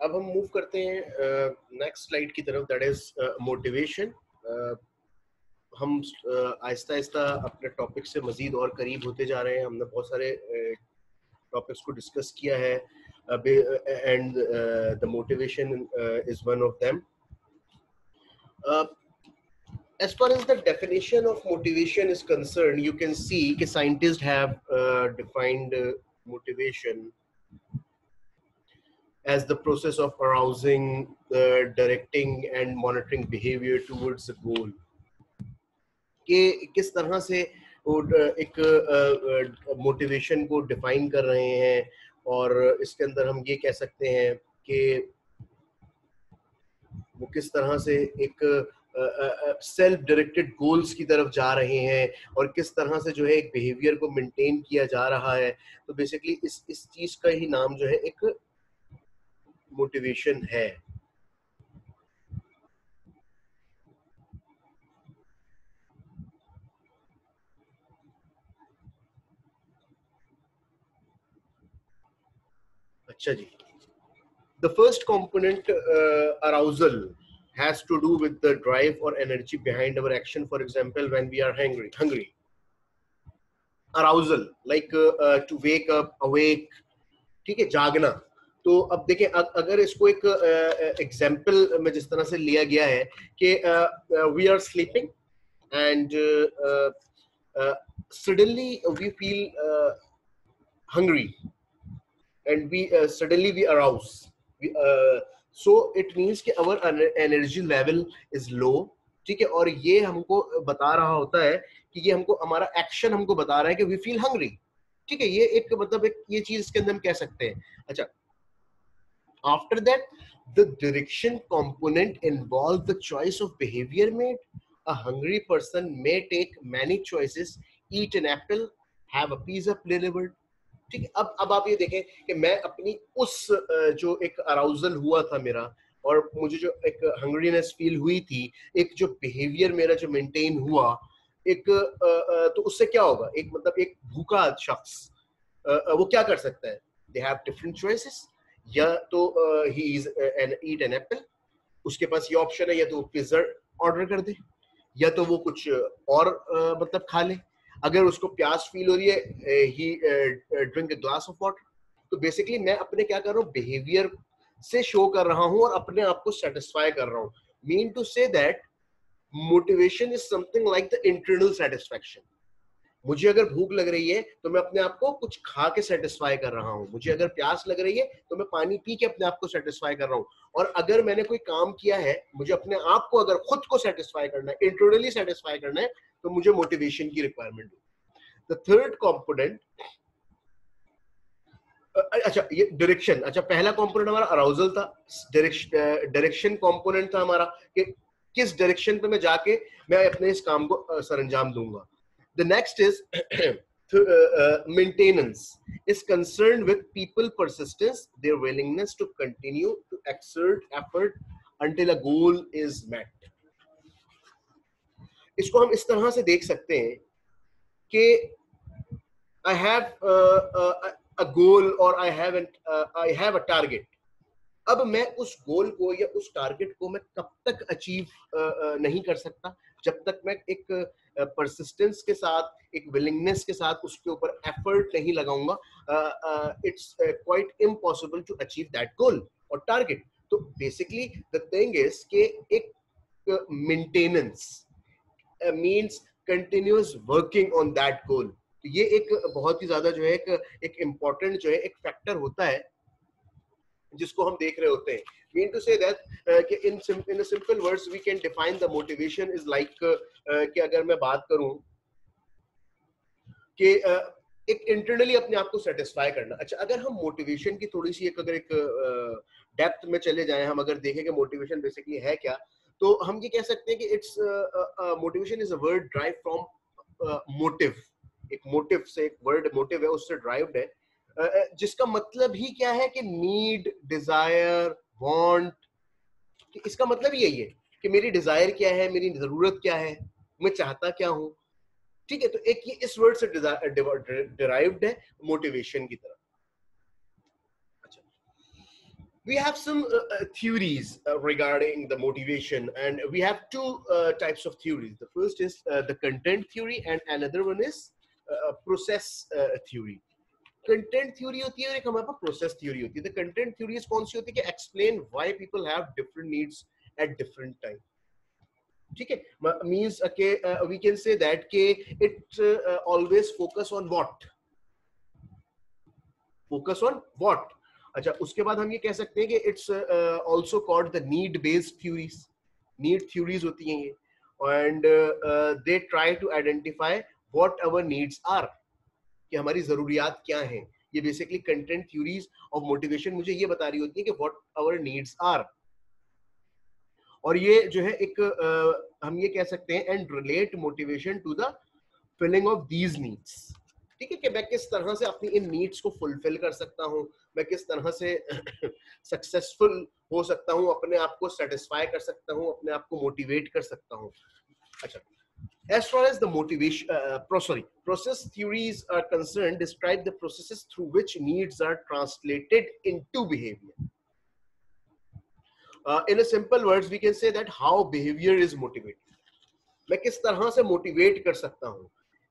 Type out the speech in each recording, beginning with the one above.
अब हम मूव करते हैं नेक्स्ट स्लाइड की तरफ, दैट इज मोटिवेशन। हम आहिस्ता आहिस्ता अपने टॉपिक से मजीद और करीब होते जा रहे हैं। हमने बहुत सारे टॉपिक्स को डिस्कस किया है and the motivation is one of them. As far as the definition of motivation is concerned, you can see that scientists have defined motivation as the process of arousing, directing and monitoring behavior towards a goal. कि किस तरह से वो एक motivation को define कर रहे हैं, और इसके अंदर हम ये कह सकते हैं कि वो किस तरह से एक सेल्फ डायरेक्टेड गोल्स की तरफ जा रहे हैं और किस तरह से जो है एक बिहेवियर को मेंटेन किया जा रहा है. तो बेसिकली इस चीज का ही नाम जो है एक मोटिवेशन है. अच्छा जी. The first component, arousal, has to do with the drive or energy behind our action. For example, when we are hungry. Arousal, like to wake up, awake, ठीक है, जागना. तो अब देखें, अगर इसको एक एग्जाम्पल में जिस तरह से लिया गया है कि we are sleeping and suddenly we feel hungry and we suddenly we arouse. So it means कि our energy level is low, ठीक है, और ये हमको बता रहा होता है कि ये हमको हमारा एक्शन हमको बता रहा है कि we feel hungry, ठीक है. ये एक मतलब एक ये चीज इसके अंदर हम कह सकते हैं. अच्छा, after that the direction component involves the choice of behavior made. A hungry person may take many choices, eat an apple, have a pizza delivered, ठीक है. अब आप ये देखें कि मैं अपनी उस जो एक अराउजल हुआ था मेरा और मुझे जो एक हंग्रीनेस फील हुई थी, एक जो बिहेवियर मेरा जो मेंटेन हुआ, एक तो उससे क्या होगा, एक मतलब एक भूखा शख्स वो क्या कर सकता है. They have different choices. या तो he is an eat an apple, उसके पास ये ऑप्शन है, या तो वो पिज्जा ऑर्डर कर दे, या तो वो कुछ और मतलब खा ले. अगर उसको प्यास फील हो रही है, he drink a glass of water. तो बेसिकली मैं अपने क्या कर रहा हूँ, बिहेवियर से शो कर रहा हूँ और अपने आप को सेटिस्फाई कर रहा हूँ. Mean to say that motivation is something like the internal satisfaction. मुझे अगर भूख लग रही है तो मैं अपने आप को कुछ खा के सेटिस्फाई कर रहा हूँ. मुझे अगर प्यास लग रही है तो मैं पानी पी के अपने आप को सेटिस्फाई कर रहा हूँ. और अगर मैंने कोई काम किया है, मुझे अपने आप को अगर खुद को सेटिस्फाई करना है, इंटरनली सेटिस्फाई करना है, तो मुझे मोटिवेशन की रिक्वायरमेंट है. द थर्ड कंपोनेंट, अच्छा ये डायरेक्शन. अच्छा, पहला कंपोनेंट हमारा अराउजल था. डायरेक्शन कंपोनेंट था हमारा कि किस डायरेक्शन पे मैं जाके मैं अपने इस काम को सरंजाम दूंगा. The next is maintenance, is concerned with people persistence, their willingness to continue to exert effort until a goal is met. इसको हम इस तरह से देख सकते हैं कि I have a goal or I have a target. अब मैं उस गोल को या उस टारगेट को मैं कब तक अचीव नहीं कर सकता, जब तक मैं एक परसिस्टेंस के साथ, एक विलिंगनेस के साथ उसके ऊपर एफर्ट नहीं लगाऊंगा. It's quite impossible to achieve that goal और टारगेट. तो बेसिकली द थिंग इज कि एक maintenance means continuous working on that goal. तो ये एक बहुत ही ज्यादा जो है एक इम्पोर्टेंट जो है एक फैक्टर होता है जिसको हम देख रहे होते हैं. Mean to say that in a simple words we can define the motivation is like कि अगर मैं बात करूं कि एक इंटरनली अपने आप को सेटिस्फाई करना. अच्छा, अगर हम मोटिवेशन की थोड़ी सी अगर एक डेप्थ में चले जाएं, हम अगर देखें कि मोटिवेशन बेसिकली है क्या, तो हम ये कह सकते हैं कि it's motivation is a word drive from motive. एक मोटिव से, एक वर्ड मोटिव है, उससे ड्राइव्ड है, जिसका मतलब ही क्या है कि नीड, डिजायर, वांट. इसका मतलब यही है कि मेरी डिजायर क्या है, मेरी जरूरत क्या है, मैं चाहता क्या हूं, ठीक है. तो एक ये इस वर्ड से डिराइव्ड है मोटिवेशन की तरफ. अच्छा, We have some theories regarding the motivation, and we have two types of theories. The first is the content theory, and another one is process theory. Content theory होती है और एक हमारे पास प्रोसेस थ्योरी होती है. द कंटेंट थ्योरीज कौन सी होती है कि explain why people have different needs at different time. ठीक है, मींस के वी कैन से दैट के it always focus on what. अच्छा, उसके बाद हम ये कह सकते हैं कि it's also called the need based theories. Need theories होती हैं ये, and they try to identify what our needs are, कि हमारी जरूरियात क्या हैं. ये basically content theories of motivation मुझे ये बता रही होती है कि व्हाट आवर नीड्स आर. और ये जो है एक हम ये कह सकते हैं and relate motivation to the filling of these needs. ठीक है, कि मैं किस तरह से अपनी इन नीड्स को फुलफिल कर सकता हूं, मैं किस तरह से सक्सेसफुल हो सकता हूं, अपने आप को सेटिस्फाई कर सकता हूं, अपने आप को मोटिवेट कर सकता हूं. अच्छा, as far as the motivation process theories are concerned, describe the processes through which needs are translated into behavior. In a simple words, we can say that how behavior is motivated. मैं किस तरह से motivate कर सकता हूँ.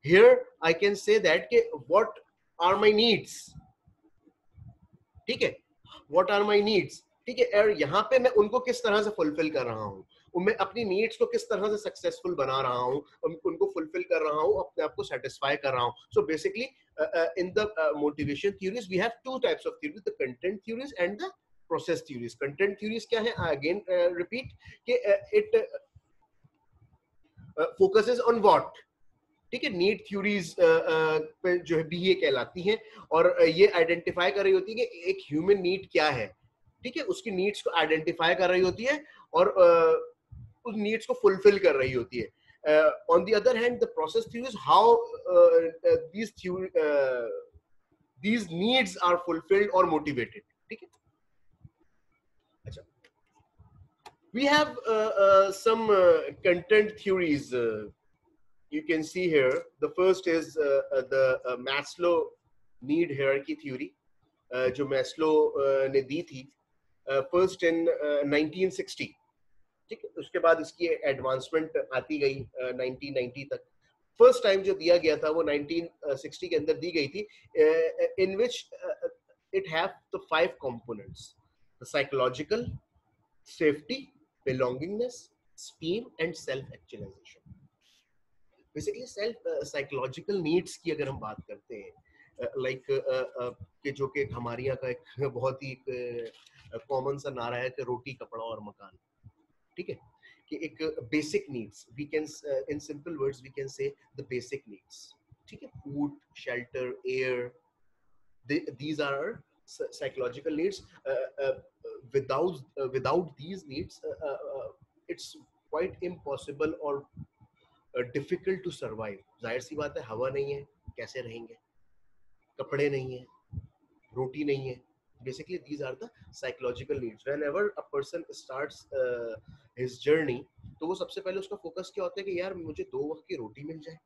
Here I can say that कि what are my needs. ठीक है, what are my needs. ठीक है, और यहाँ पे मैं उनको किस तरह से फुलफिल कर रहा हूँ, मैं अपनी नीड्स को किस तरह से सक्सेसफुल बना रहा हूँ, उनको फुलफिल कर रहा हूँ, अपने आप को सेटिस्फाई कर रहा हूँ. So basically in the motivation theories we have two types of theories, the content theories and the process theories. Content theories क्या है, अगेन रिपीट, कि इट फोकसेस ऑन व्हाट. ठीक है, नीड थ्योरीज पे जो है भी ये कहलाती हैं, और ये आइडेंटिफाई कर रही होती है कि एक ह्यूमन नीड क्या है. ठीक है, उसकी नीड्स को आइडेंटिफाई कर रही होती है और उस नीड्स को फुलफिल कर रही होती है. On the other hand, the process theories how these needs are fulfilled or motivated. ठीक है. अच्छा, we have some content theories you can see here. The first is the Maslow need hierarchy theory, जो Maslow ने दी थी first in 1960. ठीक है, उसके बाद इसकी एडवांसमेंट आती गई 1990 तक. फर्स्ट टाइम जो दिया गया था वो 1960 के अंदर दी गई थी, in which it have the 5 components: the psychological, safety, belongingness, esteem and self actualisation. Basically self psychological needs की अगर हम बात करते हैं, लाइक कि जो कि हमारे यहाँ का एक बहुत ही कॉमन सा नारा है कि रोटी, कपड़ा और मकान. ठीक है, कि एक basic needs, we can in simple words we can say the basic needs. ठीक है, food, shelter, air, these are psychological needs. Without these needs, it's quite impossible or difficult to survive. जाहिर सी बात है, हवा नहीं है, कैसे रहेंगे, कपड़े नहीं है, रोटी नहीं है. Basically these are the psychological needs. Whenever a person starts his journey, तो वो सबसे पहले उसका फोकस क्या होता है कि यार मुझे 2 वक्त की रोटी मिल जाए,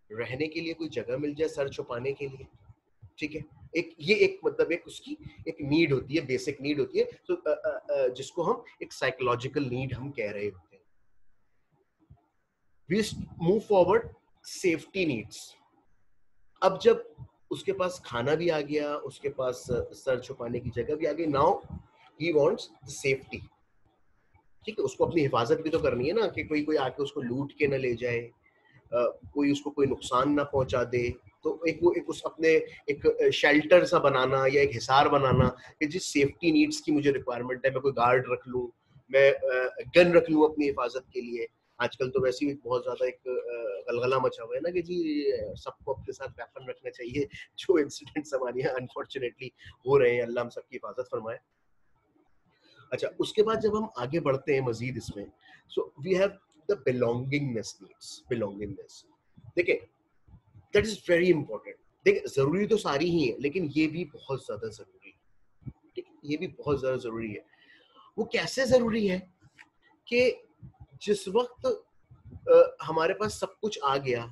रहने के लिए कोई जगह मिल जाए, सर छुपाने के लिए. ठीक है, ये एक मतलब एक उसकी एक नीड होती है, बेसिक नीड होती है. तो जिसको हम एक साइकोलॉजिकल नीड हम कह रहे होते हैं. We move forward, safety needs. अब जब उसके पास खाना भी आ गया, उसके पास सर छुपाने की जगह भी आ गई, now he wants the safety. ठीक है, उसको अपनी हिफाजत भी तो करनी है ना, कि कोई आके उसको लूट के ना ले जाए, कोई उसको कोई नुकसान ना पहुंचा दे. तो एक उस अपने एक शेल्टर सा बनाना या एक हिसार बनाना, कि जिस सेफ्टी नीड्स की मुझे रिक्वायरमेंट है, मैं कोई गार्ड रख लूं, मैं गन रख लूं अपनी हिफाजत के लिए. आजकल तो वैसे ही बहुत ज्यादा एक गलगला मचा हुआ है ना कि जी सबको अपने साथ वेपन रखना चाहिए. जो इंसिडेंट्स हमारे यहाँ अनफॉर्चुनेटली हो रहे हैं, अल्लाह हम सबकी हिफाजत फरमाए. अच्छा, उसके बाद जब हम आगे बढ़ते हैं मजीद इसमें, so we have the belongingness needs. Belongingness, देखिए, दैट इज वेरी इंपॉर्टेंट. देखिए, जरूरी तो सारी ही है, लेकिन ये भी बहुत ज्यादा जरूरी है. ठीक है, ये भी बहुत ज्यादा जरूरी है. वो कैसे जरूरी है कि जिस वक्त हमारे पास सब कुछ आ गया,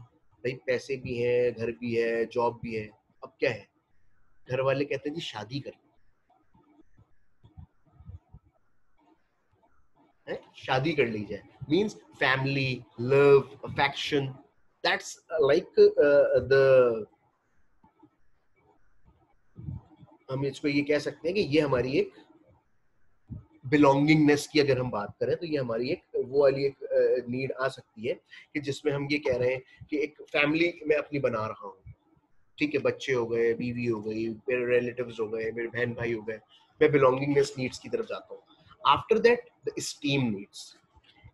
भाई पैसे भी हैं, घर भी है, जॉब भी है, अब क्या है, घर वाले कहते हैं जी शादी कर. है, शादी कर ली जाए, means family, love, affection, that's like the, हम इसको ये कह सकते हैं कि ये हमारी एक बिलोंगिंगनेस की अगर हम बात करें तो ये हमारी एक वो वाली एक नीड आ सकती है कि जिसमें हम ये कह रहे हैं कि एक फैमिली मैं अपनी बना रहा हूँ, ठीक है, बच्चे हो गए, बीवी हो गई, मेरे रिलेटिव्स हो गए, मेरे बहन भाई हो गए, मैं बिलोंगिंगनेस नीड्स की तरफ जाता हूँ. After that the steam needs.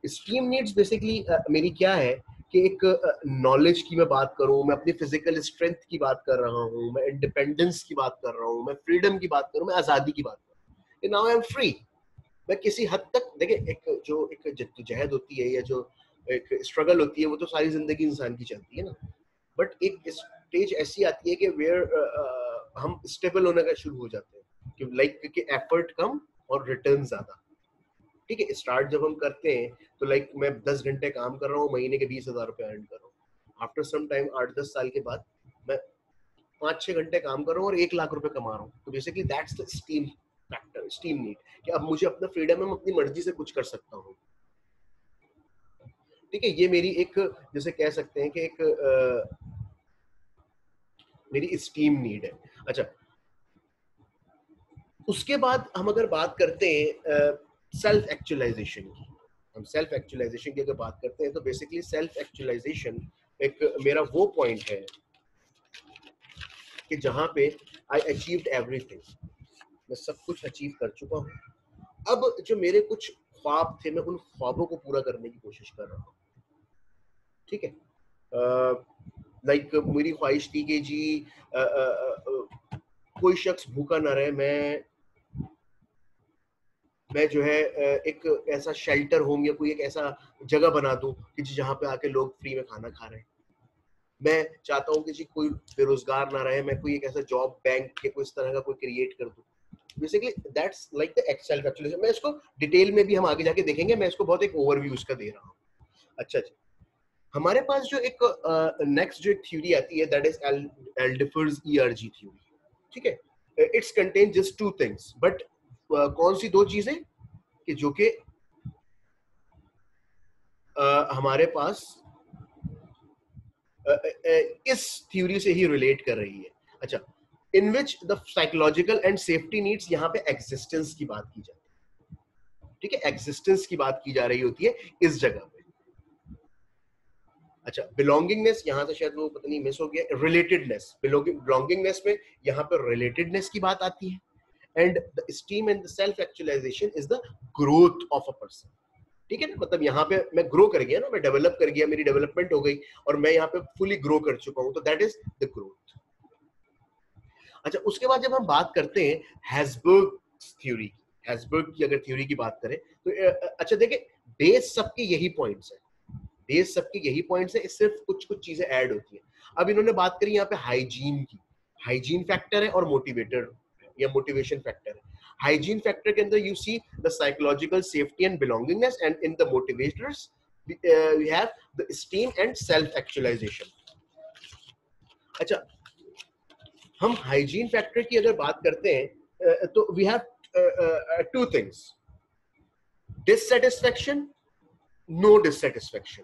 Steam needs basically मेरी क्या है कि एक नॉलेज की मैं बात करूं, मैं अपनी फिजिकल स्ट्रेंथ की बात कर रहा हूं, मैं इंडिपेंडेंस की बात कर रहा हूं, मैं फ्रीडम की बात करूं, मैं आजादी की बात कर रहा हूं, नाउ आई एम फ्री. मैं किसी हद तक देखिए, एक जो एक जद्दोजहद होती है या जो एक स्ट्रगल होती है वो तो सारी जिंदगी इंसान की चलती है ना, बट एक स्टेज ऐसी आती है कि वेयर हम स्टेबल होने का शुरू हो जाते हैं कि लाइक कि एफर्ट कम और रिटर्न ज्यादा. ठीक है, स्टार्ट जब हम करते हैं तो लाइक मैं 10 घंटे काम कर रहा हूँ, महीने के 20,000 रुपए अर्न कर रहा हूँ. आफ्टर सम टाइम 8-10 साल के बाद मैं 5-6 घंटे काम कर रहा हूँ और 1 लाख रुपए कमा रहा हूँ. तो basically that's the steam factor, steam need, कि अब मुझे अपना फ्रीडम है, मैं अपनी मर्जी से कुछ कर सकता हूँ. ठीक है, ये मेरी एक, जैसे कह सकते हैं कि एक मेरी स्टीम नीड है. अच्छा, उसके बाद हम अगर बात करते हैं सेल्फ एक्चुअलाइजेशन की, हम सेल्फ एक्चुअलाइजेशन की अगर बात करते हैं तो बेसिकली सेल्फ एक्चुअलाइजेशन एक मेरा वो पॉइंट है कि जहां पे आई अचीव्ड एवरीथिंग, मैं सब कुछ अचीव कर चुका हूं. अब जो मेरे कुछ ख्वाब थे, मैं उन ख्वाबों को पूरा करने की कोशिश कर रहा हूँ. ठीक है, लाइक मेरी ख्वाहिश थी कि जी कोई शख्स भूखा ना रहे, मैं जो है एक ऐसा शेल्टर होम या कोई एक ऐसा जगह बना दूं कि जहाँ पे आके लोग फ्री में खाना खा रहे हैं. मैं चाहता हूँ कि जी कोई बेरोजगार ना रहे, मैं कोई एक ऐसा जॉब बैंक के कोई इस तरह का कोई क्रिएट कर दूं. Basically that's like the self actualisation. मैं इसको डिटेल में भी हम आगे जाके देखेंगे, मैं इसको बहुत एक ओवरव्यू इसका दे रहा हूँ. अच्छा जी, हमारे पास जो एक नेक्स्ट जो एक थ्योरी आती है दैट इज एल्डिफर्स ईआरजी थ्योरी. ठीक है, it's contain just two things, but कौन सी दो चीजें कि जो कि हमारे पास इस थ्योरी से ही रिलेट कर रही है. अच्छा, in which the psychological and safety needs, यहाँ पे एग्जिस्टेंस की बात की जाती है. ठीक है, एग्जिस्टेंस की बात की जा रही होती है इस जगह पे. अच्छा, बिलोंगिंगनेस, यहाँ से शायद वो पता नहीं मिस हो गया. रिलेटेडनेस, बिलोंगिंगनेस में यहाँ पे रिलेटेडनेस की बात आती है. And the esteem and the self actualisation is the growth of a person. ठीक है ना, मतलब यहाँ पे मैं ग्रो कर गया ना, मैं डेवलप कर गया, मेरी डेवलपमेंट हो गई और मैं यहाँ पे फुली ग्रो कर चुका हूँ, तो दैट इज द ग्रोथ. अच्छा, उसके बाद जब हम बात करते हैं हैसबर्ग थ्योरी, हैसबर्ग की अगर थ्योरी की बात करें तो अच्छा देखिए, बेस सबके यही पॉइंट्स है, बेस सबके यही पॉइंट्स है, सिर्फ कुछ कुछ चीजें ऐड होती है. अब इन्होंने बात करी यहाँ पे हाइजीन की. हाइजीन फैक्टर है और मोटिवेटर या मोटिवेशन फैक्टर है. हाइजीन फैक्टर के अंदर you see the psychological safety and belongingness, and in the motivators we have the esteem and self actualisation. अच्छा, हम हाइजीन फैक्टर की अगर बात करते हैं तो we have two things, dissatisfaction, no dissatisfaction.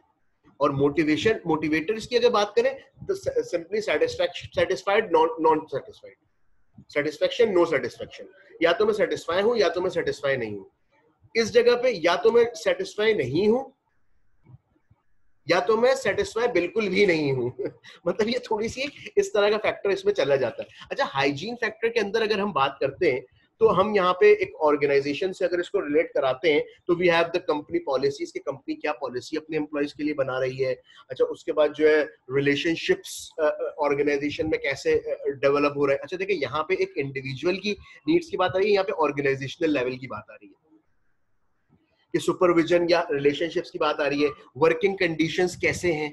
और मोटिवेशन, मोटिवेटर्स की अगर बात करें तो simply satisfied, non satisfied, satisfaction, no satisfaction. या तो मैं सेटिस्फाई हूं या तो मैं सेटिस्फाई नहीं हूं. इस जगह पे या तो मैं सेटिस्फाई नहीं हूं या तो मैं सेटिस्फाई बिल्कुल भी नहीं हूं. मतलब ये थोड़ी सी इस तरह का फैक्टर इसमें चला जाता है. अच्छा, हाइजीन फैक्टर के अंदर अगर हम बात करते हैं तो हम यहाँ पे एक ऑर्गेनाइजेशन से अगर इसको रिलेट कराते हैं तो we have the company policies, कि कंपनी क्या पॉलिसी अपने एम्प्लॉयज के लिए बना रही है. अच्छा, उसके बाद जो है रिलेशनशिप्स ऑर्गेनाइजेशन में कैसे डेवलप हो रहा है. अच्छा देखिए, यहाँ पे एक इंडिविजुअल की नीड्स की बात आ रही है, यहाँ पे ऑर्गेनाइजेशनल लेवल की बात आ रही है, कि सुपरविजन या रिलेशनशिप्स की बात आ रही है, वर्किंग कंडीशंस कैसे हैं.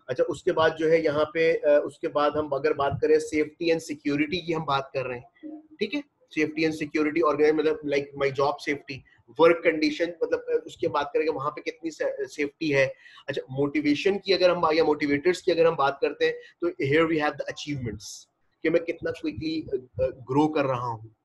अच्छा, उसके बाद जो है यहाँ पे उसके बाद हम अगर बात करें सेफ्टी एंड सिक्योरिटी की हम बात कर रहे हैं. ठीक है, सेफ्टी एंड सिक्योरिटी ऑर्गेनाइज मतलब like my job safety, work condition, मतलब उसकी बात करेंगे वहां पे कितनी सेफ्टी है. अच्छा, मोटिवेशन की अगर हम या मोटिवेटर्स की अगर हम बात करते हैं तो here we have the achievements, कि मैं कितना क्विकली ग्रो कर रहा हूँ.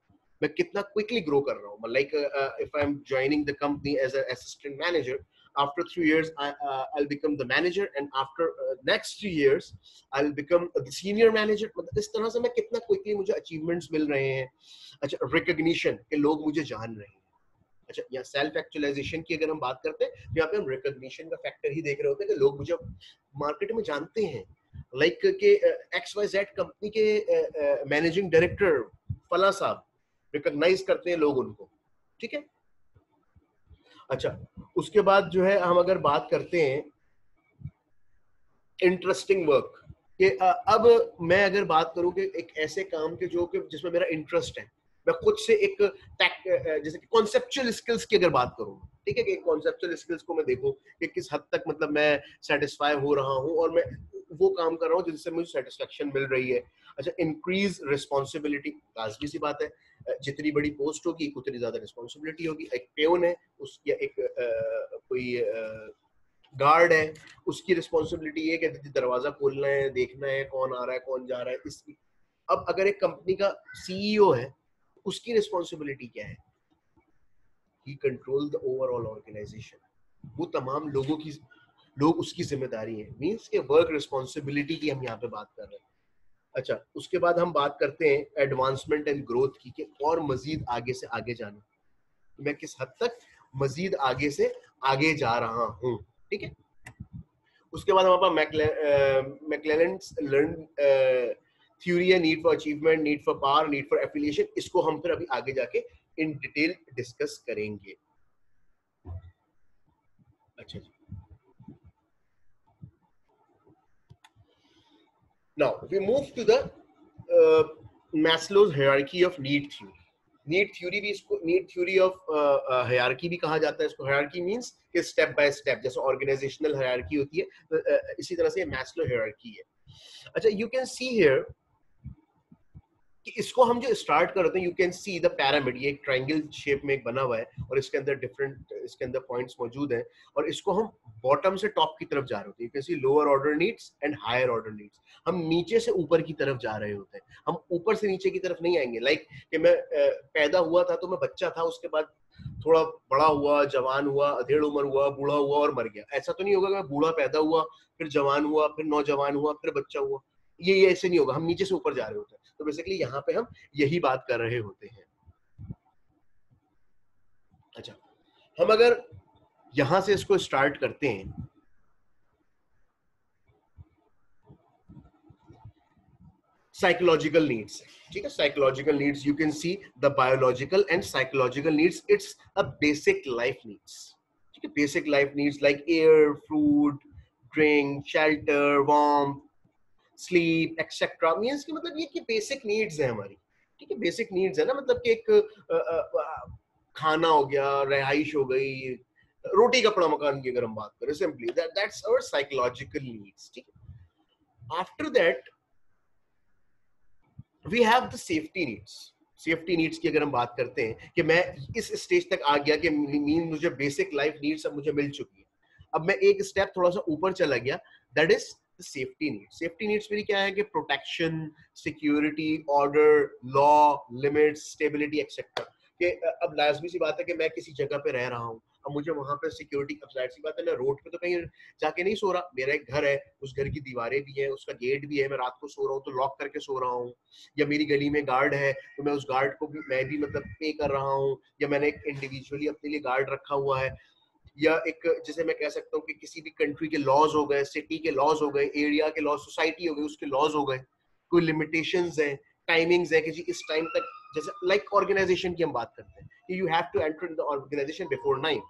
मैं कितना क्विकली ग्रो कर रहा हूँ. Like if I am joining the company as a assistant manager, after 3 years I'll become the manager, and after next 3 years I'll become the senior manager. मतलब इस तरह से मैं कितना क्विकली मुझे अचीवमेंट्स मिल रहे हैं. अच्छा, रिकॉग्निशन के लोग मुझे जान रहे हैं. अच्छा, या सेल्फ एक्चुअलाइजेशन की अगर हम बात करते हैं तो यहाँ पे हम रिकॉग्निशन का फैक्टर ही देख रहे होते हैं कि लोग मुझे मार्केट में जानते हैं. लाइक के XYZ कंपनी के मैनेजिंग डायरेक्टर फला साहब, रिकॉग्नाइज करते हैं लोग उनको. ठीक है. अच्छा, उसके बाद जो है हम अगर बात करते हैं इंटरेस्टिंग वर्क कि अब मैं अगर बात करूं कि एक ऐसे काम के जो कि जिसमें मेरा इंटरेस्ट है, मैं खुद से एक जैसे कि कॉन्सेप्चुअल स्किल्स की अगर बात करूं, ठीक है, कि कॉन्सेप्चुअल स्किल्स को मैं देखूं कि किस हद तक मतलब मैं सेटिस्फाई हो रहा हूं और मैं वो काम कर रहा हूं जिससे मुझे सेटिस्फेक्शन मिल रही है. अच्छा, इंक्रीज रिस्पॉन्सिबिलिटी, लाजमी सी बात है, जितनी बड़ी पोस्ट होगी उतनी ज्यादा रिस्पॉन्सिबिलिटी होगी. एक पेन है उस, या एक कोई गार्ड है, उसकी रिस्पॉन्सिबिलिटी ये कि दरवाजा खोलना है, देखना है कौन आ रहा है कौन जा रहा है. इसकी अब अगर एक कंपनी का सीईओ है, उसकी रिस्पॉन्सिबिलिटी क्या है? ही कंट्रोल द ओवरऑल ऑर्गेनाइजेशन. वो तमाम लोग उसकी जिम्मेदारी है. मींस के वर्क रिस्पॉन्सिबिलिटी की हम यहाँ पे बात कर रहे हैं. अच्छा, उसके बाद हम बात करते हैं एडवांसमेंट एंड ग्रोथ की, कि और मजीद आगे से आगे जाना, मैं किस हद तक मजीद आगे से आगे जा रहा हूँ. ठीक है. उसके बाद हमारे पास मैक्लेलेंस लर्न थ्योरी है, need for achievement, need for power, need for affiliation. इसको हम फिर अभी आगे जाके इन डिटेल डिस्कस करेंगे. अच्छा जी. Now we move to the Maslow's hierarchy of need theory. Need theory भी, इसको नीड थ्योरी ऑफ हायरार्की भी कहा जाता है. इसको हायरार्की मींस कि स्टेप बाय स्टेप, जैसे ऑर्गेनाइजेशनल हायरार्की होती है, इसी तरह से मैस्लो हायरार्की है. अच्छा, यू कैन सी हियर कि इसको हम जो स्टार्ट करते हैं, you can see the pyramid, ये एक ट्रायंगल शेप में एक बना हुआ है और इसके अंदर डिफरेंट, इसके अंदर पॉइंट्स मौजूद हैं, और इसको हम बॉटम से टॉप की तरफ जा रहे होते हैं. You can see lower order needs and higher order needs. हम नीचे से ऊपर की तरफ जा रहे होते हैं, हम ऊपर से नीचे की तरफ नहीं आएंगे. लाइक कि मैं पैदा हुआ था तो मैं बच्चा था, उसके बाद थोड़ा बड़ा हुआ, जवान हुआ, अधेड़ उम्र हुआ, बूढ़ा हुआ और मर गया. ऐसा तो नहीं होगा कि मैं बूढ़ा पैदा हुआ, फिर जवान हुआ, फिर नौजवान हुआ, फिर बच्चा हुआ. ये ऐसे नहीं होगा. हम नीचे से ऊपर जा रहे होते हैं. तो बेसिकली यहाँ पे हम यही बात कर रहे होते हैं. अच्छा, हम अगर यहां से इसको स्टार्ट करते हैं, साइकोलॉजिकल नीड्स. ठीक है, psychological needs, you can see the biological and psychological needs. It's a basic life needs. ठीक है, basic life needs like air, food, drink, shelter, warm, sleep etcetera. Means कि मतलब ये कि बेसिक नीड्स है हमारी. ठीक है, बेसिक नीड्स है ना, मतलब कि एक खाना हो गया, रिहाइश हो गई, रोटी कपड़ा मकान की अगर हम बात करें, simply that's our psychological needs. ठीक है. After that we have the safety needs. Safety needs की अगर हम बात करते हैं कि मैं इस स्टेज तक आ गया कि मीन मुझे बेसिक लाइफ नीड्स अब मुझे मिल चुकी है, अब मैं एक स्टेप थोड़ा सा ऊपर चला गया, that is safety needs. Safety needs मेरी क्या है कि protection, security, order, law, limits, stability etcetera. कि अब लाजमी सी बात है कि मैं किसी जगह पे रह रहा हूँ, अब मुझे वहां पे सिक्योरिटी, अब जाहिर सी बात है मैं रोड पे तो कहीं जाके नहीं सो रहा. मेरा एक घर है, उस घर की दीवारें भी है, उसका गेट भी है, मैं रात को सो रहा हूँ तो लॉक करके सो रहा हूँ. या मेरी गली में गार्ड है तो मैं उस गार्ड को भी मैं भी मतलब पे कर रहा हूँ, या मैंने एक इंडिविजुअली अपने लिए गार्ड रखा हुआ है. या एक जैसे मैं कह सकता हूँ कि किसी भी कंट्री के लॉज हो गए, सिटी के लॉज हो गए, एरिया के लॉज, सोसाइटी हो गई, उसके लॉज हो गए, कोई लिमिटेशंस हैं, टाइमिंग्स है कि जी इस टाइम तक, जैसे लाइक ऑर्गेनाइजेशन की हम बात करते हैं कि you have to enter in the organisation before 9,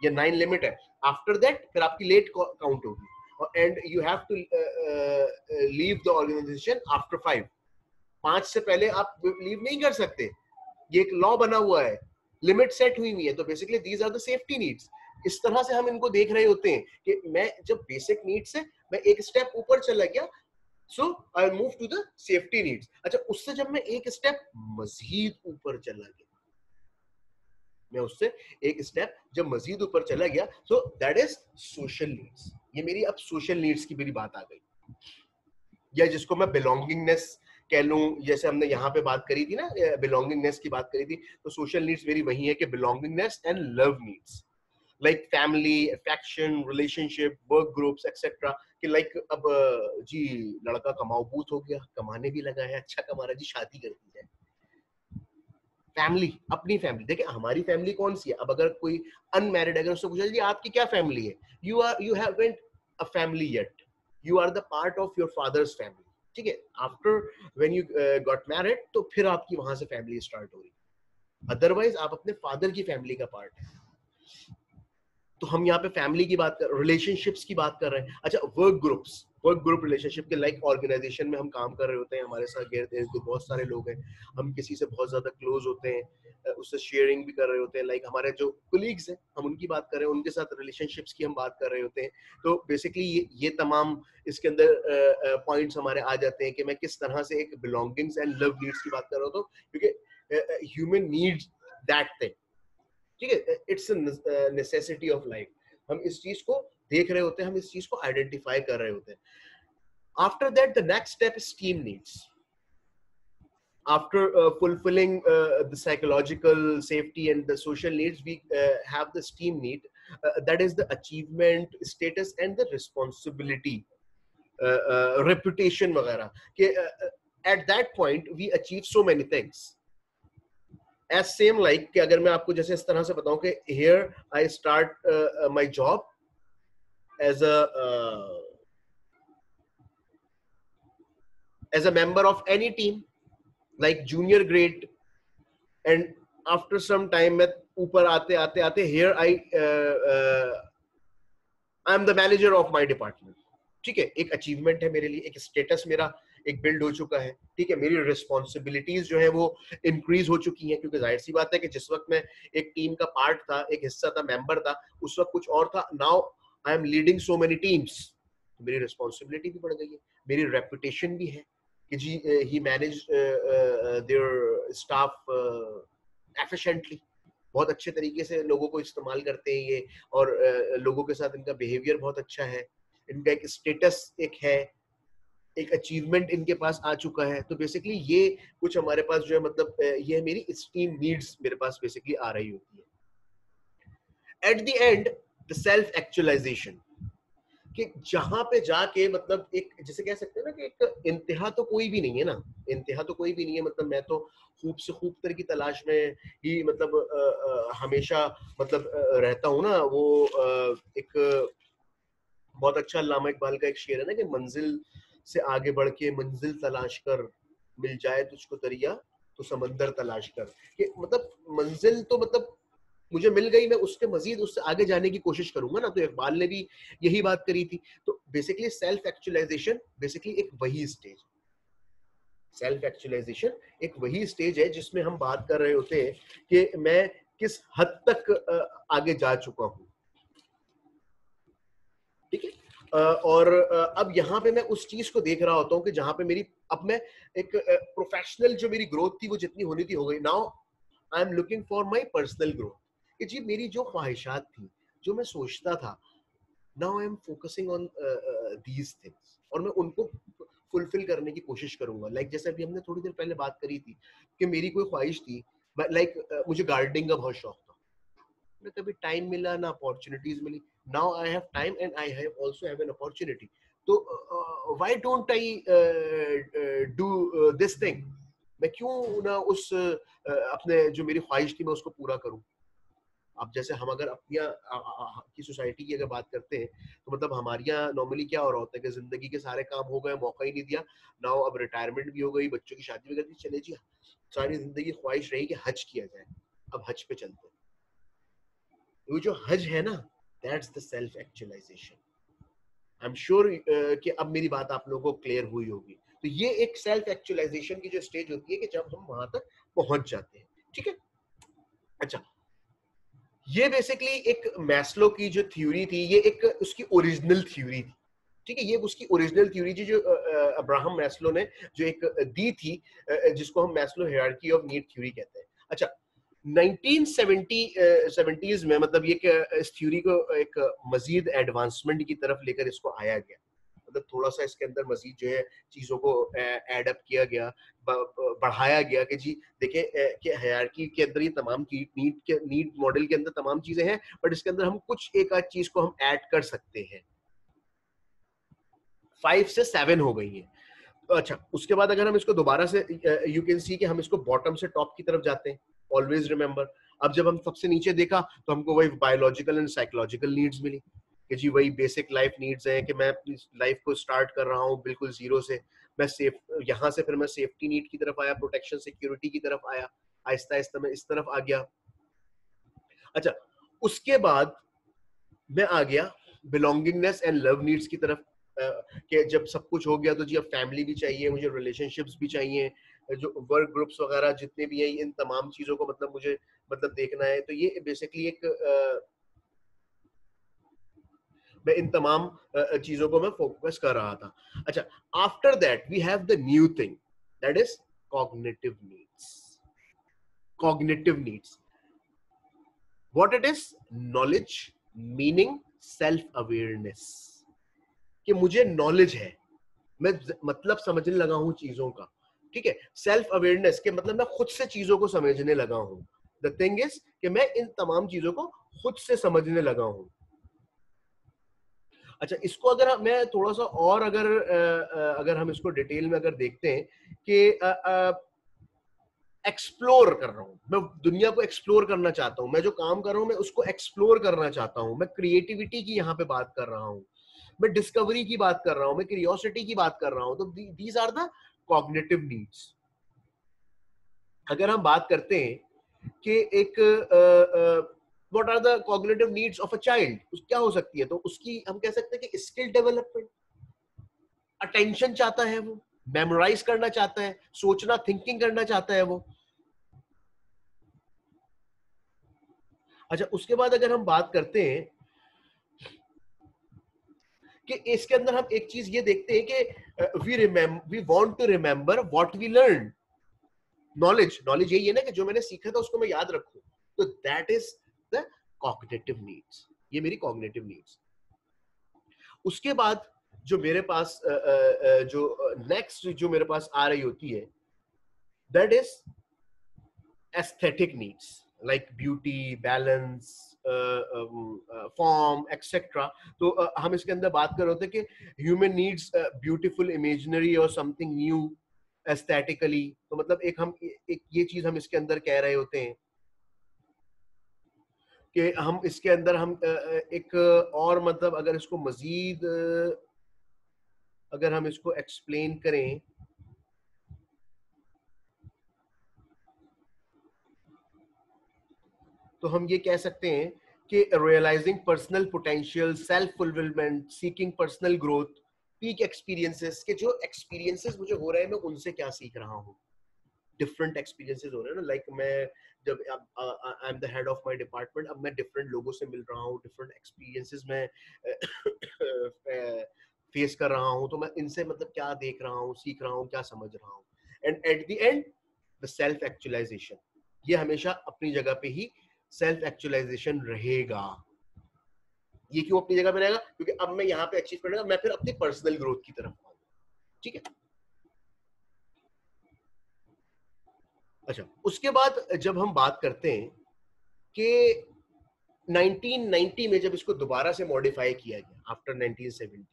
या 9 लिमिट है. आफ्टर दैट फिर आपकी लेट काउंट होगी, और and you have to leave the organisation after 5. 5 से पहले आप लीव नहीं कर सकते. ये एक लॉ बना हुआ है, लिमिट सेट हुई हुई है. तो basically these are the safety needs. इस तरह से हम इनको देख रहे होते हैं कि मैं जब बेसिक नीड्स है मैं एक स्टेप ऊपर चला गया, so I move to the safety needs. अच्छा, उससे जब मैं एक स्टेप मजीद ऊपर चला गया, मैं उससे एक स्टेप जब मजीद ऊपर चला गया, so that is social needs. ये मेरी अब सोशल नीड्स की मेरी बात आ गई, या जिसको मैं बिलोंगिंगनेस कह लूं, जैसे हमने यहाँ पे बात करी थी ना, बिलोंगिंगनेस की बात करी थी, तो सोशल नीड्स मेरी वही है कि belongingness and love needs, like family, affection, relationship, work groups etcetera. कि लाइक अब जी लड़का कमाओ बूथ हो गया, कमाने भी लगा है, अच्छा कमा रहा है जी, शादी कर दी जाए। फैमिली, अपनी फैमिली, देखिए हमारी फैमिली कौन सी है। अब अगर कोई अनमैरिड, अगर उससे पूछा जी आपकी क्या फैमिली है, you haven't a family yet, you are the part of your father's family, ठीक है। After when you got married, तो फिर आपकी वहां से फैमिली स्टार्ट हो रही, अदरवाइज आप अपने फादर की फैमिली का पार्ट है। तो हम यहाँ पे फैमिली की बात कर, रिलेशनशिप्स की बात कर रहे हैं। अच्छा, work groups, work group relationship के लाइक ऑर्गेनाइजेशन में हम काम कर रहे होते हैं, हमारे साथ गिरद गिर्द बहुत सारे लोग हैं, हम किसी से बहुत ज्यादा क्लोज होते हैं, उससे शेयरिंग भी कर रहे होते हैं, लाइक हमारे जो कोलीग्स हैं हम उनकी बात कर रहे हैं, उनके साथ रिलेशनशिप्स की हम बात कर रहे होते हैं। तो बेसिकली ये तमाम इसके अंदर पॉइंट्स हमारे आ जाते हैं कि मैं किस तरह से एक बिलोंगिंग्स एंड लव नीड्स की बात कर रहा हूँ, क्योंकि ह्यूमन नीड्स दैट थिंग, ठीक है, इट्स नेसेसिटी ऑफ लाइफ। हम इस चीज को देख रहे होते हैं, हम इस चीज को आइडेंटिफाई कर रहे होते हैं। After that the next step is team needs. After fulfilling the psychological safety and the social needs, we have the STEAM need, that is the achievement, status and the responsibility, reputation वगैरह कि at that point we achieve so many things. As same like कि अगर मैं आपको जैसे इस तरह से बताऊं कि here I start my job as a member of any team like junior grade, and after some time मैं ऊपर आते आते आते here I am the manager of my department, ठीक है। एक अचीवमेंट है मेरे लिए, एक स्टेटस मेरा एक बिल्ड हो चुका है, ठीक है। मेरी रिस्पॉन्सिबिलिटीज जो है वो इंक्रीज हो चुकी हैं, क्योंकि जाहिर सी बात है कि जिस वक्त मैं एक टीम का पार्ट था, एक हिस्सा था, मेंबर था, उस वक्त कुछ और था। Now I am leading so many teams, मेरी रिस्पॉन्सिबिलिटी भी बढ़ गई है, मेरी रेपुटेशन भी है कि जी ही मैनेज देयर स्टाफ एफिशिएंटली, बहुत अच्छे तरीके से लोगों को इस्तेमाल करते हैं ये, और लोगों के साथ इनका बिहेवियर बहुत अच्छा है, इनका एक स्टेटस एक है, एक अचीवमेंट इनके पास आ चुका है। तो बेसिकली ये कुछ हमारे पास जो है, मतलब ये मेरी स्टीम नीड्स मेरे पास बेसिकली आ रही होती है। At the end the self actualisation, कि जहां पे जाके मतलब एक जैसे कह सकते हैं ना कि एक इंतहा तो कोई भी नहीं है ना, इंतहा तो कोई भी नहीं है। मतलब मैं तो खूब से खूब तर की तलाश में ही मतलब हमेशा मतलब रहता हूँ ना। वो एक बहुत अच्छा अल्लामा इकबाल का एक शेर है ना कि मंजिल से आगे बढ़ के मंजिल तलाश कर, मिल जाए तुझको दरिया तो समंदर तलाश कर। कि मतलब मंजिल तो मतलब मुझे मिल गई, मैं उसके मजीद उससे आगे जाने की कोशिश करूंगा ना। तो इकबाल ने भी यही बात करी थी। तो बेसिकली सेल्फ एक्चुअलाइजेशन बेसिकली एक वही स्टेज, सेल्फ एक्चुअलाइजेशन एक वही स्टेज है जिसमें हम बात कर रहे होते हैं कि मैं किस हद तक आगे जा चुका हूं, ठीक है। और अब यहाँ पे मैं उस चीज को देख रहा होता हूँ कि जहां पे मेरी अब मैं एक प्रोफेशनल जो मेरी ग्रोथ थी वो जितनी होनी थी हो गई। Now I am looking for my personal growth, कि जी मेरी जो ख्वाहिशात थी, जो मैं सोचता था, now I am focusing on these things, और मैं उनको फुलफिल करने की कोशिश करूंगा। लाइक जैसे अभी हमने थोड़ी देर पहले बात करी थी कि मेरी कोई ख्वाहिश थी, लाइक मुझे गार्डनिंग का बहुत शौक था, ना कभी टाइम मिला ना अपॉर्चुनिटीज मिली। Now I have time and I have also have an opportunity, तो why don't I do this thing, मैं क्यों ना उस अपने जो मेरी ख्वाहिश थी मैं उसको पूरा करूं। अब जैसे हम अगर अपनी की सोसाइटी की अगर बात करते हैं, तो मतलब हमारे यहाँ नॉर्मली क्या हो रहा होता है कि जिंदगी के सारे काम हो गए, मौका ही नहीं दिया। नाउ अब रिटायरमेंट भी हो गई, बच्चों की शादी भी कर दी, चले जी सारी जिंदगी ख्वाहिश रही कि हज किया जाए, अब हज पे चलते हैं। वो जो हज है ना, that's the self actualisation. I am sure कि अब मेरी बात आप लोगों को क्लियर हुई होगी। तो ये एक सेल्फ एक्चुअलाइजेशन की जो स्टेज होती है कि जब हम वहां तक पहुंच जाते हैं, ठीक है। अच्छा, ये बेसिकली एक मैस्लो की जो थ्योरी थी, ये एक उसकी ओरिजिनल थ्योरी थी, ठीक है। ये उसकी ओरिजिनल थ्योरी थी जो अब्राहम मैस्लो ने जो एक दी थी, जिसको हम Maslow hierarchy of need theory कहते हैं। अच्छा, 1970s में मतलब ये इस थ्योरी को एक मजीद एडवांसमेंट की तरफ लेकर इसको आया गया। मतलब थोड़ा सा इसके अंदर मजीद जो है चीजों को एड अप किया गया, बढ़ाया गया कि जी देखें कि हायरार्की के अंदर ये तमाम नीड मॉडल के अंदर तमाम चीजें हैं, बट इसके अंदर हम कुछ एक आध चीज को हम ऐड कर सकते हैं। 5 से 7 हो गई है। अच्छा, उसके बाद अगर हम इसको दोबारा से यू कैन सी कि हम इसको बॉटम से टॉप की तरफ जाते हैं। ऑलवेज रिमेंबर, अब जब हम सबसे नीचे देखा तो हमको वही बायोलॉजिकल एंड साइकोलॉजिकल नीड्स मिली कि जी वही बेसिक लाइफ नीड्स हैं कि मैं अपनी लाइफ को स्टार्ट कर रहा हूँ बिल्कुल जीरो से, मैं सेफ, यहाँ से फिर मैं सेफ्टी नीड की तरफ आया, प्रोटेक्शन सिक्योरिटी की तरफ आया, आहिस्ता आहिस्ता मैं इस तरफ आ गया। अच्छा, उसके बाद मैं आ गया बिलोंगिंगनेस एंड लव नीड्स की तरफ कि जब सब कुछ हो गया तो जी अब फैमिली भी चाहिए, मुझे रिलेशनशिप्स भी चाहिए, जो वर्क ग्रुप्स वगैरह जितने भी हैं, इन तमाम चीजों को मतलब मुझे मतलब देखना है। तो ये बेसिकली एक मैं इन तमाम चीजों को मैं फोकस कर रहा था। अच्छा, after that we have the new thing that is cognitive needs. Cognitive needs what it is? Knowledge, meaning, self awareness. कि मुझे नॉलेज है, मैं मतलब समझने लगा हूं चीजों का, ठीक है। सेल्फ अवेयरनेस के मतलब मैं खुद से चीजों को समझने लगा हूं। द थिंग इज कि मैं इन तमाम चीजों को खुद से समझने लगा हूं। अच्छा, इसको अगर मैं थोड़ा सा और अगर हम इसको डिटेल में अगर देखते हैं कि एक्सप्लोर कर रहा हूं, मैं दुनिया को एक्सप्लोर करना चाहता हूं, मैं जो काम कर रहा हूं मैं उसको एक्सप्लोर करना चाहता हूं, मैं क्रिएटिविटी की यहां पे बात कर रहा हूं, मैं डिस्कवरी की बात कर रहा हूं, मैं क्यूरियोसिटी की बात कर रहा हूं। तो these are the cognitive needs. अगर हम बात करते हैं कि एक what are the cognitive needs of a child, क्या हो सकती है, तो उसकी हम कह सकते हैं कि स्किल डेवलपमेंट, अटेंशन चाहता है वो, मेमोराइज करना चाहता है, सोचना, थिंकिंग करना चाहता है वो। अच्छा, उसके बाद अगर हम बात करते हैं कि इसके अंदर हम एक चीज ये देखते हैं कि we want to remember what we learn. Knowledge यही है ना कि जो मैंने सीखा था उसको मैं याद रखूं। तो that is the cognitive needs, ये मेरी कॉग्निटिव नीड्स। उसके बाद जो मेरे पास जो नेक्स्ट जो मेरे पास आ रही होती है that is aesthetic needs, like beauty, balance, form etcetera. तो हम इसके अंदर बात कर रहे होते कि ह्यूमन नीड्स ब्यूटीफुल इमेजिनरी और समथिंग न्यू एस्थेटिकली। तो मतलब एक ये चीज हम इसके अंदर कह रहे होते हैं कि हम इसके अंदर हम एक और मतलब अगर इसको मजीद अगर हम इसको एक्सप्लेन करें तो हम ये कह सकते हैं कि realising personal potential, self fulfilment, seeking personal growth, peak experiences के जो एक्सपीरियंसेस मुझे हो रहे हैं मैं उनसे क्या सीख रहा हूँ। डिफरेंट एक्सपीरियंसेस हो रहे हैं ना, लाइक मैं जब I am the head of my department, अब मैं डिफरेंट लोगों से मिल रहा हूँ, डिफरेंट एक्सपीरियंसेस मैं फेस कर रहा हूँ, तो मैं इनसे मतलब क्या देख रहा हूँ, सीख रहा हूँ, क्या समझ रहा हूँ। And at the end the self actualisation, ये हमेशा अपनी जगह पे ही सेल्फ एक्चुअलाइजेशन रहेगा। ये क्यों अपनी जगह पे रहेगा? क्योंकि अब मैं यहाँ पे अचीव करूंगा, मैं फिर अपनी पर्सनल ग्रोथ की तरफ आऊंगा, ठीक है। अच्छा, उसके बाद जब हम बात करते हैं कि 1990 में जब इसको दोबारा से मॉडिफाई किया गया आफ्टर 1970,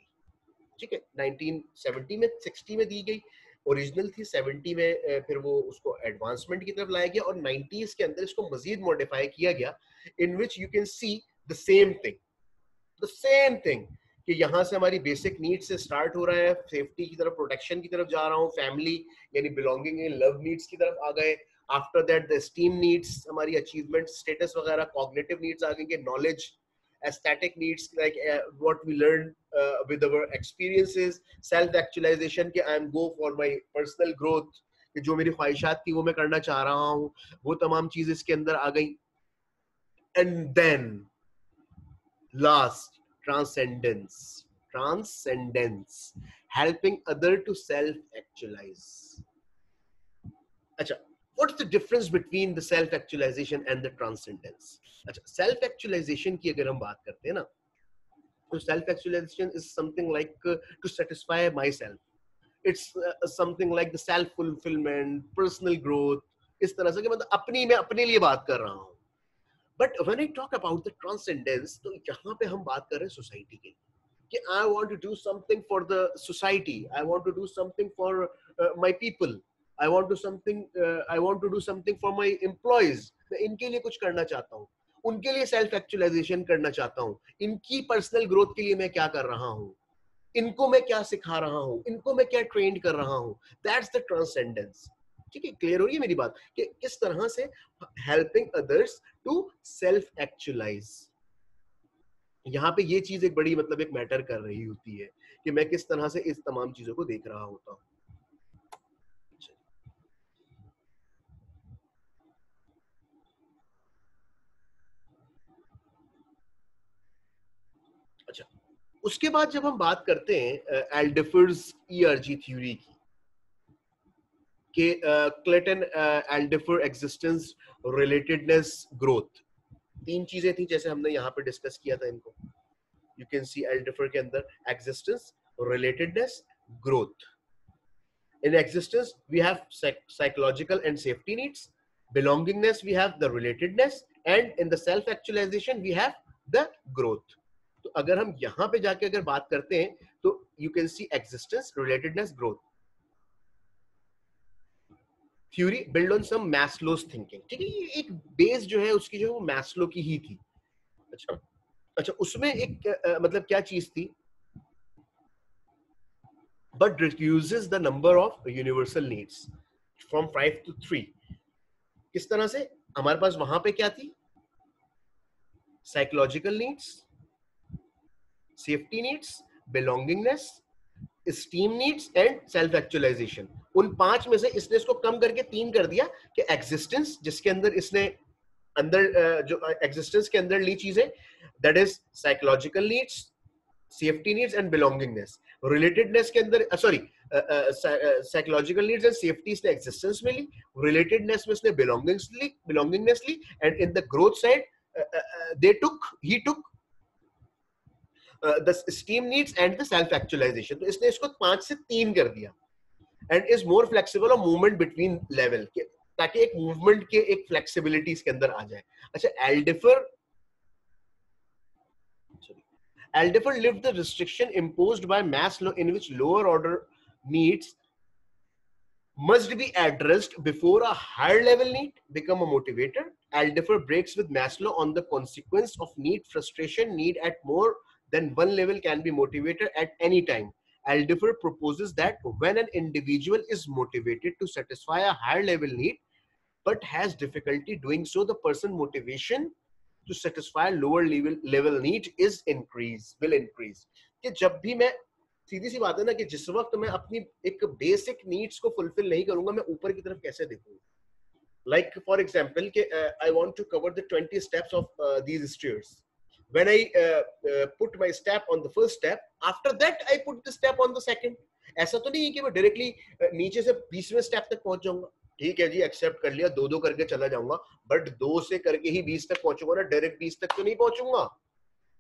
ठीक है, 1970 में 60 में दी गई, ओरिजिनल थी 70 में, फिर वो उसको एडवांसमेंट की तरफ लाया गया और 90s के अंदर इसको मजीद मॉडिफाई किया गया, in which you can see the same thing कि यहाँ से हमारी बेसिक नीड से स्टार्ट हो रहा है, सेफ्टी की तरफ, प्रोटेक्शन की तरफ जा रहा हूँ, फैमिली यानी बिलोंगिंग इन लव नीड्स की तरफ आ गए। After that the steam needs, हमारी अचीवमेंट स्टेटस वगैरह, कॉग्निटिव नीड्स आ गए, knowledge, aesthetic needs like what we learn with our experiences, self actualization कि I am go for my personal growth, कि जो मेरी ख्वाहिशात थी वो मैं करना चाह रहा हूँ, वो तमाम चीज इसके अंदर आ गई। And then last, transcendence, helping other to self actualize। अच्छा, what's the difference between the self actualization and the transcendence? अच्छा, सेल्फ एक्चुअलाइजेशन की अगर हम बात करते हैं ना, So self actualization is something like to satisfy myself. It's something like the self fulfillment, personal growth. इस तरह से कि मतलब अपनी मैं अपने लिए बात कर रहा हूँ. But when I talk about the transcendence, तो यहाँ पे हम बात कर रहे हैं सोसाइटी की कि I want to do something for the society. I want to do something for my people. I want to do something for my employees. मैं इनके लिए कुछ करना चाहता हूँ. उनके लिए सेल्फ एक्चुअलाइजेशन करना चाहता हूँ. इनकी पर्सनल ग्रोथ के लिए मैं क्या कर रहा हूँ. इनको मैं क्या सिखा रहा हूँ. इनको मैं क्या ट्रेन कर रहा हूँ. That's the transcendence. ठीक है, क्लियर हो रही है मेरी बात कि किस तरह से helping others to self actualise. यहाँ पे ये चीज एक बड़ी मतलब एक मैटर कर रही होती है कि मैं किस तरह से इस तमाम चीजों को देख रहा होता हूँ. अच्छा, उसके बाद जब हम बात करते हैं एल्डिफर्स ईआरजी थ्योरी की कि क्लेटन एल्डिफर एग्जिस्टेंस, रिलेटेडनेस, ग्रोथ, तीन चीजें थी जैसे हमने यहाँ पे डिस्कस किया था इनको. You can see एल्डिफर के अंदर existence, relatedness, growth. In existence we have psychological and safety needs. Belongingness we have the relatedness, and in the self actualization we have the growth. तो अगर हम यहाँ पे जाके अगर बात करते हैं तो you can see existence, relatedness, growth. Theory built on some Maslow's thinking. ठीक है, ये एक बेस जो है उसकी जो है वो मैस्लो की ही थी. अच्छा अच्छा, उसमें एक मतलब क्या चीज थी, but reduces the number of universal needs from 5 to 3. किस तरह से हमारे पास वहां पे क्या थी, psychological needs, safety needs, belongingness, esteem needs and self actualisation. उन 5 में से इसने इसको कम करके 3 कर दिया कि एग्जिस्टेंस, जिसके अंदर इसने अंदर जो एग्जिस्टेंस के अंदर ली चीजें, that is psychological needs, safety needs and belongingness. Relatedness के अंदर sorry psychological needs and safety इसने एग्जिस्टेंस में ली, रिलेटेडनेस में इसने बिलोंगिंगनेस ली, and in the growth side he took the esteem needs and the self actualization. तो इसने इसको 5 से 3 कर दिया and is more flexible or movement between level, ताकि एक मूवमेंट के एक फ्लेक्सिबिलिटी इसके अंदर आ जाए. अच्छा, Aldifer lived the restriction imposed by Maslow, in which lower order needs must be addressed before a higher level need become a motivator. Aldifer breaks with Maslow on the consequence of need frustration. Need at more than one level can be motivated at any time. Aldifer proposes that when an individual is motivated to satisfy a higher level need but has difficulty doing so, the person motivation to satisfy lower level need will increase. कि जब भी मैं, सीधी सी बात है ना कि जिस वक्त मैं अपनी एक बेसिक नीड्स को फुलफिल नहीं करूंगा, मैं ऊपर की तरफ कैसे देखूंगा. लाइक फॉर एग्जांपल कि I want to cover the 20 steps of these stairs. When I put my step on the first step, after that I put the step on the second. ऐसा तो नहीं है कि मैं डायरेक्टली नीचे से 20वें step तक पहुंच जाऊंगा. ठीक है जी, एक्सेप्ट कर लिया, 2-2 करके चला जाऊंगा, बट 2 से करके ही 20 तक पहुंचूंगा ना, डायरेक्ट 20 तक तो नहीं पहुंचूंगा.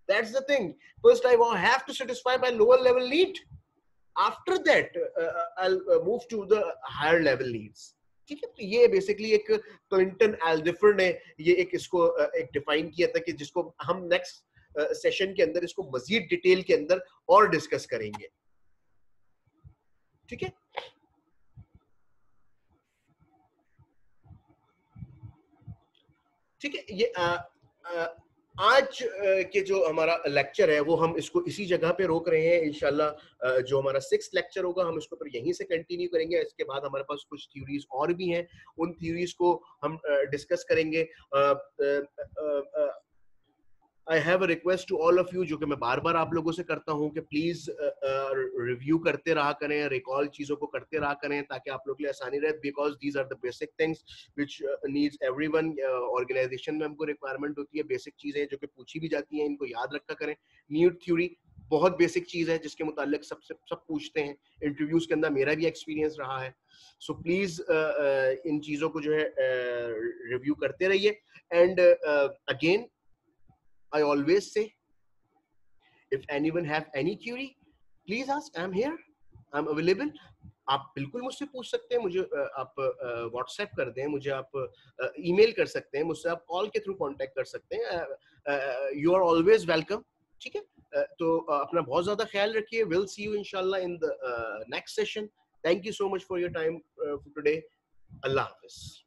That's the thing. First I have to satisfy my lower level need. After that I'll move to the higher level needs. ठीक है, तो ये बेसिकली एक क्लिंटन एल्डिफर ने ये एक इसको एक डिफाइन किया था कि जिसको हम नेक्स्ट सेशन के अंदर इसको मजीद डिटेल के अंदर और डिस्कस करेंगे. ठीक है, ठीक है. ये आज के जो हमारा लेक्चर है वो हम इसको इसी जगह पे रोक रहे हैं. इंशाल्लाह जो हमारा 6th लेक्चर होगा हम इसको फिर यहीं से कंटिन्यू करेंगे. इसके बाद हमारे पास कुछ थ्योरीज और भी हैं, उन थ्योरीज को हम डिस्कस करेंगे. I have a request to all of you, जो कि मैं बार बार आप लोगों से करता हूं कि प्लीज रिव्यू करते रहा करें, रिकॉल चीजों को करते रहा करें ताकि आप लोग के लिए आसानी रहे. Because these are the basic things which needs everyone. Organisation में हमको रिक्वायरमेंट होती है बेसिक चीजें जो कि पूछी भी जाती हैं, इनको याद रखा करें. नीड थ्योरी बहुत बेसिक चीज है जिसके मुतालिक सब पूछते हैं. इंटरव्यूज के अंदर मेरा भी एक्सपीरियंस रहा है. सो प्लीज इन चीजों को जो है रिव्यू करते रहिए. And again I always say, If anyone have any query, please ask. I'm here, I'm available. आप बिल्कुल मुझसे पूछ सकते हैं, मुझे आप व्हाट्सएप कर दें, मुझे आप ईमेल कर सकते हैं, मुझसे आप कॉल के थ्रू कांटेक्ट कर सकते हैं. You are always welcome. ठीक है, तो अपना बहुत ज्यादा ख्याल रखिए. विल सी यू इंशाल्लाह in the next session. Thank you so much for your time today. Allah Hafiz.